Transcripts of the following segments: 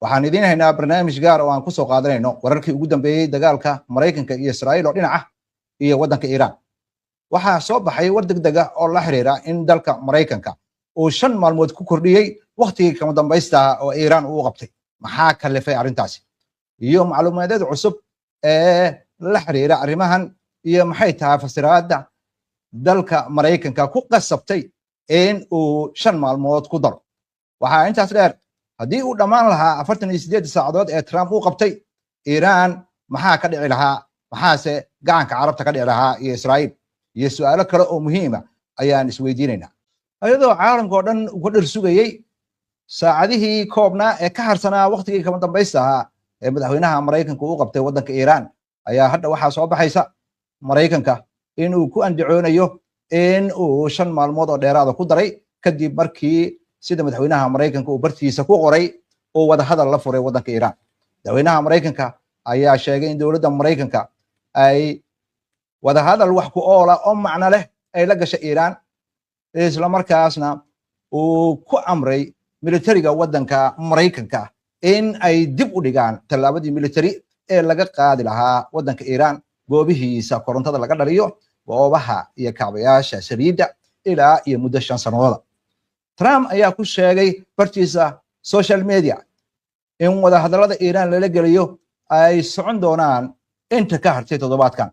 waxaan idiin haynaa barnaamij gaar oo aan ku soo qaadanayno wararkii ugu dambeeyay dagaalka Mareykanka iyo Israa'iil oo dhinaca iyo wadanka Iiraan. waxaa soo baxay war degdeg ah oo la xiriira in dalka Mareykanka uu 5 maalmood ku kordhiyay waqtigii kama dambaysta oo Iiraan uu qabtay. maxaa kalifay arrintaasi iyo macluumaadada cusub ee la xiriira arrimahan iyo maxay tahay fasiraadda dalka Mareykanka ku qasabtay in uu 5 maalmood ku daro. waxaa intaas dheer haddii uu dhammaan lahaa 48 saacadood ee Trump uu qabtay Iiraan maxaa ka dhici lahaa maxaase gacanka carabta ka dhici lahaa iyo Israa'iil iyo su'aalo kale oo muhiim ah ayaan isweydiinaynaa ayadoo caalamka oo dhan uga dhir sugayay saacadihii koobnaa ee ka harsanaa waqtigii kama dambaysta ahaa ee madaxweynaha Mareykanka uu qabtay wadanka Iiraan ayaa hadda waxaa soo baxaysa Mareykanka in uu ku andacoonayo in uu 5 maalmood oo dheeraad ku daray kadib markii sida madaxweynaha Mareykanka uu bartiisa ku qoray oo wada hadal la furay wadanka Iiraan. madaxweynaha Mareykanka ayaa sheegay in dowladda Mareykanka ay wada hadal wax ku oola oo macna leh ay la gashay Iiraan isla markaasna uu ku amray militariga wadanka Mareykanka in ay dib u dhigaan tallaabadii militari ee laga qaadi lahaa wadanka Iiraan goobihiisa korontada laga dhaliyo goobaha iyo kaabayaasha saliidda ilaa iyo muddo 5 sanadood. Trump ayaa ku sheegay bartiisa social media in wada hadallada Iiraan lala geliyo ay socon doonaan inta ka hartay toddobaadkan.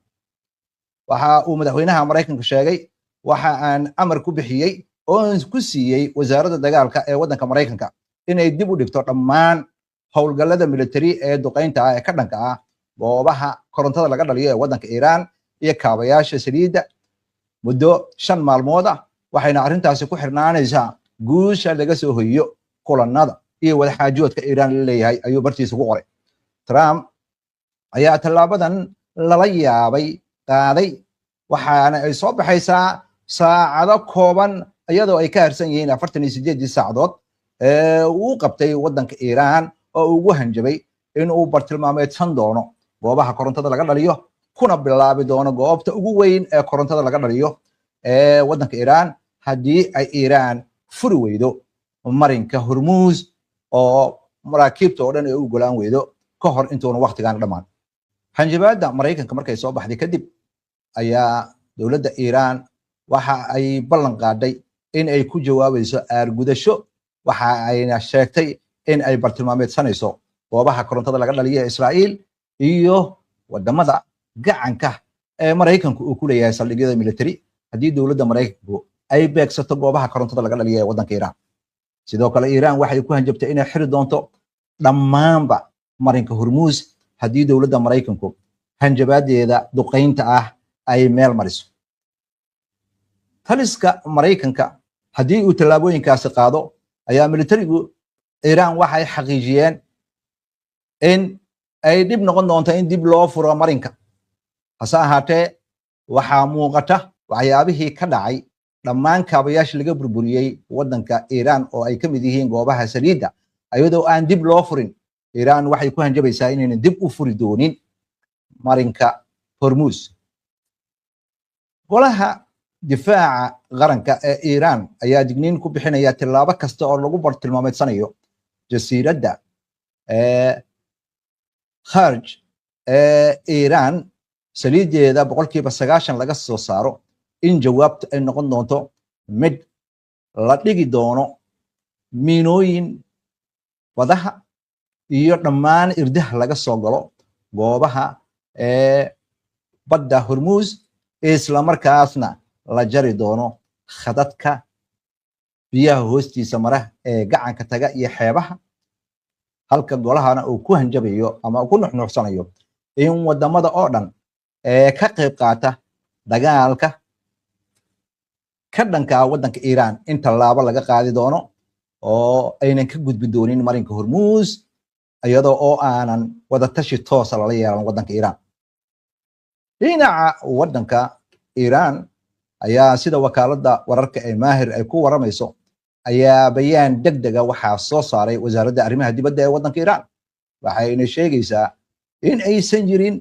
waxa uu madaxweynaha Mareykanka sheegay waxa aan amar ku bixiyay oo ku siiyay wasaaradda dagaalka ee wadanka Mareykanka inay dib u dhigto dhammaan howlgallada militari ee duqeynta ah ee ka dhanka ah goobaha korontada laga dhaliyo ee wadanka Iiraan iyo kaabayaasha saliidda muddo 5 maalmood ah. waxayna arrintaasi ku xirnaanaysaa guusha laga soo hoyiyo kulanada iyo wada xaajoodka Iiraan la leeyahay ayuu bartiisa ku qoray. Trump ayaa tallaabadan lala yaabay qaaday waxaana ay soo baxaysaa saacado kooban iyadoo ay ka harsan yihiin 48 saacadood ee uu qabtay wadanka Iiraan oo ugu hanjabay in uu bartilmaameedsan doono goobaha korontada laga dhaliyo kuna bilaabi doono goobta ugu weyn ee korontada laga dhaliyo ee wadanka Iiraan haddii ay Iiraan furi weydo marinka Hormuz oo maraakiibta oo dhan ay u golaan weydo ka hor intuuna waqtigan dhamaan. hanjabaadda Mareykanka markay soo baxday kadib ayaa dowladda Iiraan waxa ay ballan qaaday in ay ku jawaabayso aargudasho waxa ayna sheegtay in ay bartilmaameedsanayso goobaha korontada laga dhaliyo ee Israa'iil iyo wadamada gacanka ee Mareykanku uu ku leeyahay saldhigyada militari haddii dowladda Mareykanku ay beegsato goobaha korontada laga dhaliyo ee wadanka Iiraan. sidoo kale Iiraan waxay ku hanjabtay inay xiri doonto dhammaanba marinka Hormuz haddii dowladda Mareykanku hanjabaadeeda duqeynta ah ay meel mariso. taliska Mareykanka haddii uu tallaabooyinkaasi qaado ayaa militarigu Iiraan waxay xaqiijiyeen in ay dib noqon doonto in dib loo furo marinka. hase ahaatee waxaa muuqata waxyaabihii ka dhacay dhammaan kaabayaashii laga burburiyey wadanka Iiraan oo ay ka mid yihiin goobaha saliidda ayadoo aan dib loo furin. Iiraan waxay ku hanjabaysaa inaynan dib u furi doonin marinka Hormuz. golaha difaaca qaranka ee Iiraan ayaa digniin ku bixinaya tilaabo kasta oo lagu bartilmaameedsanayo jasiiradda Kharj ee Iiraan saliideeda 90% laga soo saaro in jawaabtu ay noqon doonto mid la dhigi doono miinooyin wadaha iyo dhammaan irdaha laga soo galo goobaha badda Hormuz isla markaasna la jari doono khadadka biyaha hoostiisa mara ee gacanka taga iyo xeebaha halka golahana uu ku hanjabayo ama ku nuxnuuxsanayo in wadamada oo dhan ee ka qayb qaata dagaalka ka dhanka wadanka Iiraan in tallaabo laga qaadi doono oo aynan ka gudbi doonin marinka Hormuz iyadoo oo aanan wada tashi toos ah la yeelan wadanka Iiraan. dhinaca wadanka Iiraan ayaa sida wakaaladda wararka ee Maahir ay ku waramayso ayaa bayaan degdeg ah waxaa soo saaray wasaaradda arrimaha dibadda ee wadanka Iiraan. waxayna sheegaysaa in aysan jirin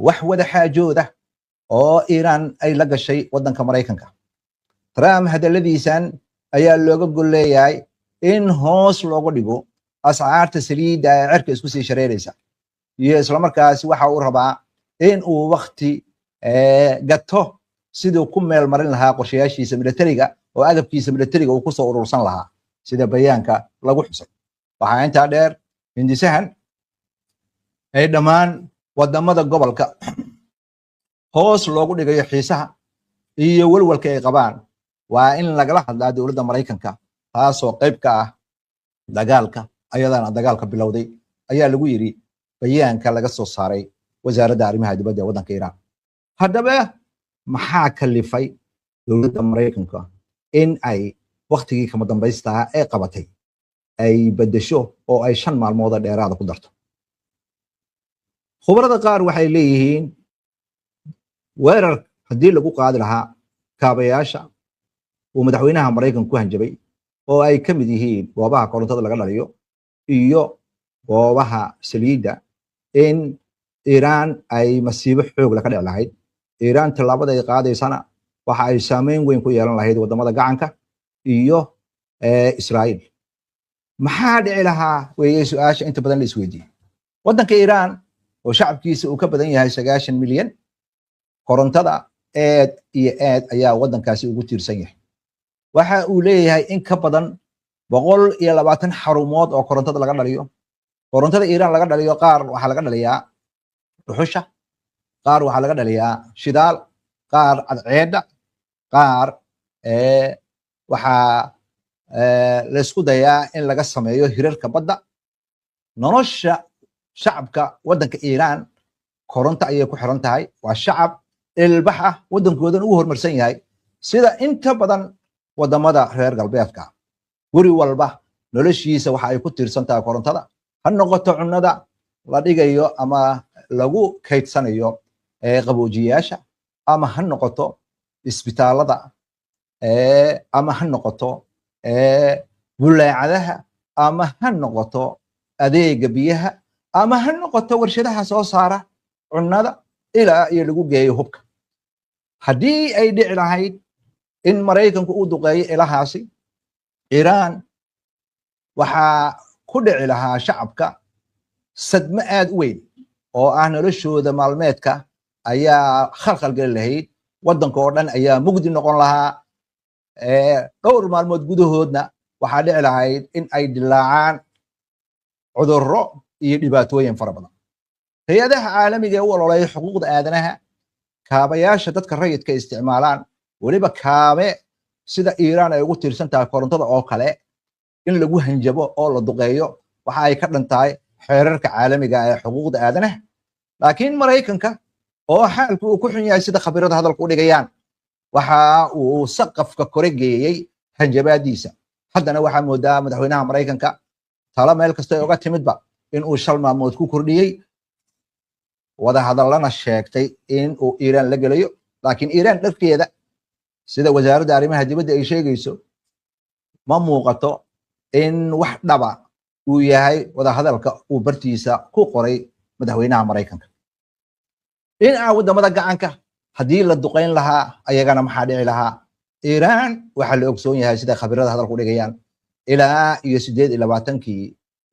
wax wada xaajooda oo Iiraan ay la gashay wadanka Mareykanka. Trump hadaladiisan ayaa looga gol leeyahay in hoos looga dhigo ascaarta saliidda ee cirka isku sii shareeraysa iyo isla markaasi waxa uu rabaa in uu waqti gato siduu ku meel marin lahaa qorshayaashiisa militariga oo agabkiisa militariga uu kusoo urursan lahaa sida bayaanka lagu xusay. waxaa intaa dheer hindisahan ay dhammaan wadamada gobolka hoos loogu dhigayo xiisaha iyo walwalka ay qabaan waa in lagala hadlaa dowladda Mareykanka taasoo qayb ka ah dagaalka ayadana dagaalka bilowday ayaa lagu yiri bayaanka laga soo saaray wasaaradda arrimaha dibadda ee waddanka Iiraan. haddaba maxaa kalifay dowladda Mareykanka in ay waqtigii kama dambaysta ee qabatay ay bedesho oo ay 5 maalmood dheeraad ku darto? khubarada qaar waxay leeyihiin weerar haddii lagu qaadi lahaa kaabayaasha uu madaxweynaha Mareykanka ku hanjabay oo ay ka mid yihiin goobaha korontada laga dhaliyo iyo goobaha saliidda in Iiraan ay masiibo xoog la ka dhici lahayd. Iiraan tallaabada ay qaadaysana waxa ay saameyn weyn ku yeelan lahayd wadamada gacanka iyo Israa'iil. maxaa dhici lahaa weeyay su'aasha inta badan la isweydiiyay. waddanka Iiraan oo shacabkiisa uu ka badan yahay 90 milyan, korontada aad iyo aad ayaa waddankaasi ugu tiirsan yahay. waxa uu leeyahay in ka badan 120 xarumood oo korontada laga dhaliyo. korontada Iiraan laga dhaliyo qaar waxa laga dhaliyaa dhuxusha, qaar waxa laga dhaliyaa shidaal, qaar cadceedda, qaar waxa la isku dayaa in laga sameeyo hirarka badda. nolosha shacabka waddanka Iiraan koronto ayay ku xiran tahay. waa shacab ilbax ah waddankoodan ugu horumarsan yahay sida inta badan wadamada reer galbeedka. guri walba noloshiisa waxa ay ku tiirsan tahay korontada, ha noqoto cunnada la dhigayo ama lagu kaydsanayo qaboojiyaasha, ama ha noqoto isbitaalada, ama ha noqoto bulaacadaha, ama ha noqoto adeega biyaha, ama ha noqoto warshadaha soo saara cunnada ilaa iyo lagu geeyo hubka. haddii ay dhici lahayd in Mareykanku uu duqeeyo ilahaasi, Iiraan waxaa ku dhici lahaa shacabka sadma aad u weyn oo ah noloshooda maalmeedka ayaa khalkhal gali lahayd. waddanka oo dhan ayaa mugdi noqon lahaa. dhowr maalmood gudahoodna waxaa dhici lahayd in ay dilaacaan cudurro iyo dhibaatooyin fara badan. hay-adaha caalamiga ee u ololeeya xuquuqda aadanaha, kaabayaasha dadka rayidka isticmaalaan, weliba kaabe sida Iiraan ay ugu tiirsan tahay korontada oo kale, in lagu hanjabo oo la duqeeyo waxa ay ka dhan tahay xeerarka caalamiga ee xuquuqda aadanaha. laakiin Mareykanka oo xaalku uu ku xun yahay sida khabiirada hadalku u dhigayaan, waxa uu saqafka kore geeyey hanjabaadiisa. haddana waxaa moodaa madaxweynaha Mareykanka tala meel kasta uga timidba in uu 5 maalmood ku kordhiyey, wada hadallana sheegtay in uu Iiraan la gelayo. laakiin Iiraan dharkeeda sida wasaaradda arrimaha dibadda ay sheegayso ma muuqato in wax dhaba uu yahay wada hadalka uu bartiisa ku qoray madaxweynaha Mareykanka. dhinaca wadamada gacanka haddii la duqeyn lahaa ayagana maxaa dhici lahaa? Iiraan waxaa la ogsoon yahay sida khabiirada hadalku dhigayaan ilaa iyo 28kii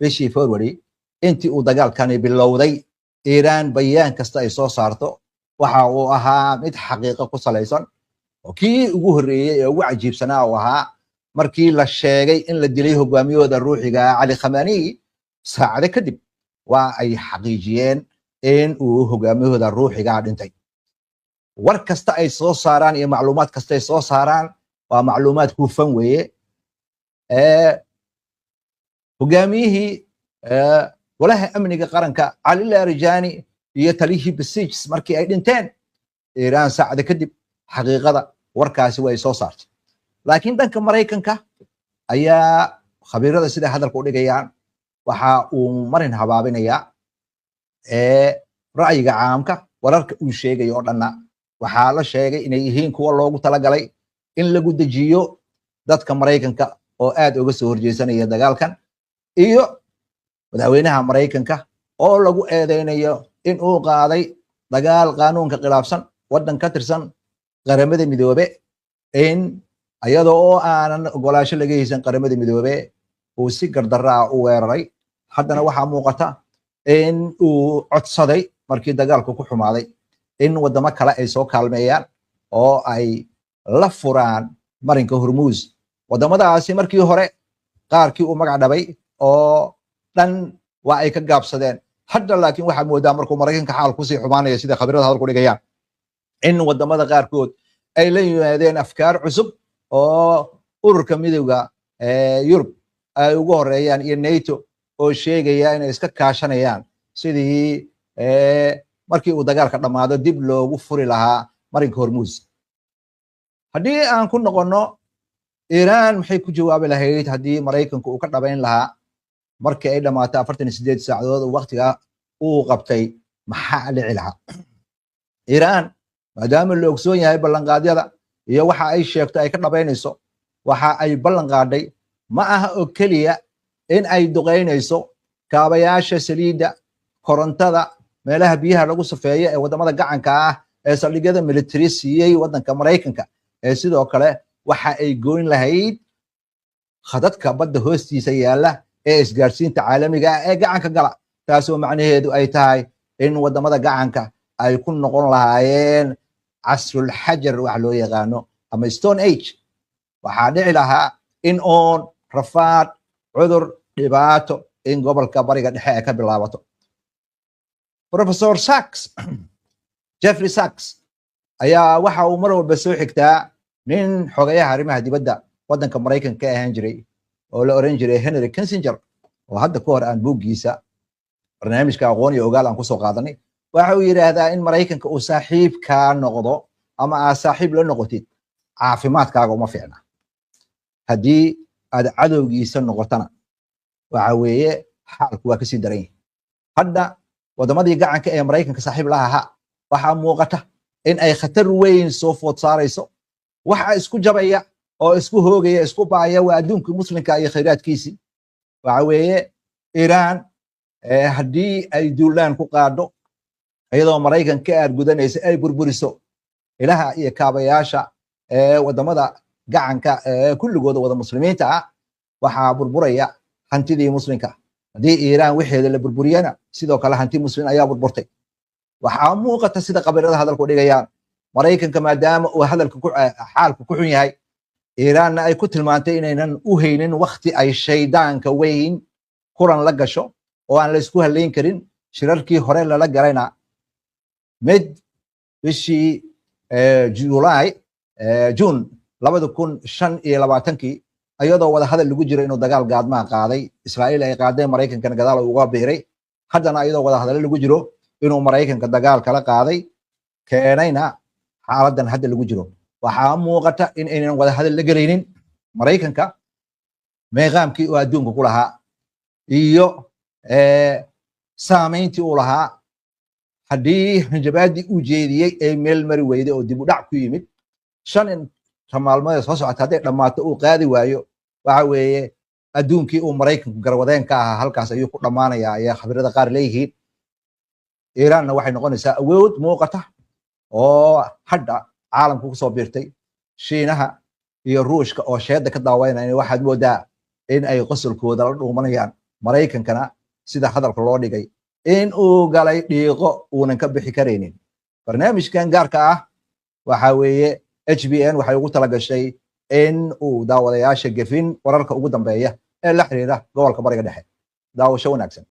bishii February intii uu dagaalkani bilowday, Iiraan bayaan kasta ay soo saarto waxa uu ahaa mid xaqiiqo ku salaysan. oo kii ugu horreeyay ee ugu cajiibsanaa uu ahaa markii la sheegay in la dilay hogaamiyahooda ruuxiga Cali Khamenei. saacado kadib waa ay xaqiijiyeen in uu hogaamiyahooda ruuxiga dhintay. war kasta ay soo saaraan iyo macluumaad kasta ay soo saaraan waa macluumaad hufan weeye. hogaamiyihii walaha amniga qaranka Cali Larijani iyo taliyihii Basij markii ay dhinteen, Iiraan saacado kadib xaqiiqada warkaasi way soo saartay. laakiin dhanka Mareykanka ayaa khabiirada sida hadalku u dhigayaan waxa uu marin habaabinayaa ra'yiga caamka. wararka uu sheegay oo dhanna waxaa la sheegay inay yihiin kuwa loogu talagalay in lagu dejiyo dadka Mareykanka oo aad uga soo horjeesanaya dagaalkan, iyo madaxweynaha Mareykanka oo lagu eedeynayo in uu qaaday dagaal qaanuunka khilaafsan waddan ka tirsan qaramada midoobe, in ayadoo oo aanan ogolaasho laga haysan qaramada midoobe uu si gardarro ah u weeraray haddana waxaa muuqata in uu codsaday markii dagaalku ku xumaaday in wadamo kale ay soo kaalmeeyaan oo ay la furaan marinka hormuus. wadamadaasi markii hore qaarkii uu magac dhabay oo dhan waa ay ka gaabsadeen. hadda laakiin waxaa moodaa markuu maraykanka xaal kusii xumaanaya sida khabiirada hadalku dhigayaan in wadamada qaarkood ay la yimaadeen afkaar cusub oo ururka midowga yurub ay ugu horeeyaan iyo nato oo sheegaya inay iska kaashanayaan sidii markii uu dagaalka dhammaado dib loogu furi lahaa marinka hormuus. haddii aan ku noqonno iiraan maxay ku jawaabi lahayd haddii maraykanku uu ka dhabayn lahaa markii ay dhammaatay 48 saacadood oo waqtiga uu qabtay maxaa dhici lahaa? iiraan maadaama la ogsoon yahay ballanqaadyada iyo waxa ay sheegto ay ka dhabaynayso, waxa ay ballan qaaday ma aha oo keliya in ay duqaynayso kaabayaasha saliidda, korontada, meelaha biyaha lagu safeeyo ee wadamada gacanka ah ee saldhigyada military siiyey wadanka maraykanka, ee sidoo kale waxa ay goyn lahayd khadadka badda hoostiisa yaala ee isgaarsiinta caalamiga ah ee gacanka gala, taasoo macnaheedu ay tahay in wadamada gacanka ay ku noqon lahaayeen casrul xajar wax loo yaqaano ama stone age. waxaa dhici lahaa in oon, rafaad, cudur, dhibaato in gobolka bariga dhexe ay ka bilaabato. professor Sachs Jeffrey Sachs ayaa waxa uu mar walba soo xigtaa nin xogayaha arrimaha dibadda wadanka maraykanka ka ahaan jiray oo la oran jiray Henry Kissinger, oo hadda ka hor aan buuggiisa barnaamijka aqoon iyo ogaal aan kusoo qaadanay. waxa uu yiraahdaa in maraykanka uu saaxiib ka noqdo ama aad saaxiib la noqotid caafimaadkaaga uma fiicna. haddii aad cadowgiisa noqotana waxa weeye xaalku waa kasii daran yahay. hadda wadamadii gacanka ee maraykanka saaxiib la ahaa waxaa muuqata in ay khatar weyn soo food saarayso. waxa isku jabaya oo isku hoogaya isku baaya waa adduunka muslimka iyo khayraadkiisii. waxa weeye iiraan haddii ay duulaan ku qaado iyadoo maraykanka aargudanaysa ay burburiso ilaha iyo kaabayaasha wadamada gacanka kulligooda wada muslimiinta ah, waxaa burburaya hantidii muslimka. haddii iiraan wixeeda la burburiyana sidoo kale hanti muslim ayaa burburtay. waxaa muuqata sida khabiirada hadalku dhigayaan maraykanka maadaama uu xaalku ku xun yahay, iiraanna ay ku tilmaantay inaynan u haynin waqti ay shaydaanka weyn kulan la gasho oo aan la isku halayn karin. shirarkii hore lala galayna mid bishii June 2025 ayadoo wada hadal lagu jiro inuu dagaal gaadmaa qaaday, Israa'iil ay qaadeen, maraykankana gadaal uga biiray. haddana ayadoo wada hadal lagu jiro inuu maraykanka dagaal kala qaaday, keenayna xaaladan hadda lagu jiro. waxaa muuqata in aynan wada hadal la gelaynin maraykanka meeqaamkii uu adduunka ku lahaa iyo saamayntii uu lahaa. haddii hanjabaadii uu jeediyey ay meel mari weyday oo dib u dhac ku yimid, 5 maalmood soo socota hadday dhammaato uu qaadi waayo, waxa weeye adduunkii uu maraykanku garwadeen ka ahaa halkaas ayuu ku dhammaanayaa ayaa khabiirada qaar leeyihiin. iiraanna waxay noqonaysaa awood muuqata oo hadda caalamku kusoo biirtay. shiinaha iyo ruushka oo sheeda ka daawaynaya waxaad moodaa in ay qosolkooda la dhuumanayaan. maraykankana sida hadalka loo dhigay in uu galay dhiiqo uunan ka bixi karaynin. barnaamijkan gaarka ah waxa weeye HBN waxay ugu talagashay in uu daawadayaasha gefin wararka ugu dambeeya ee la xiriira gobolka bariga dhexe. daawasho wanaagsan.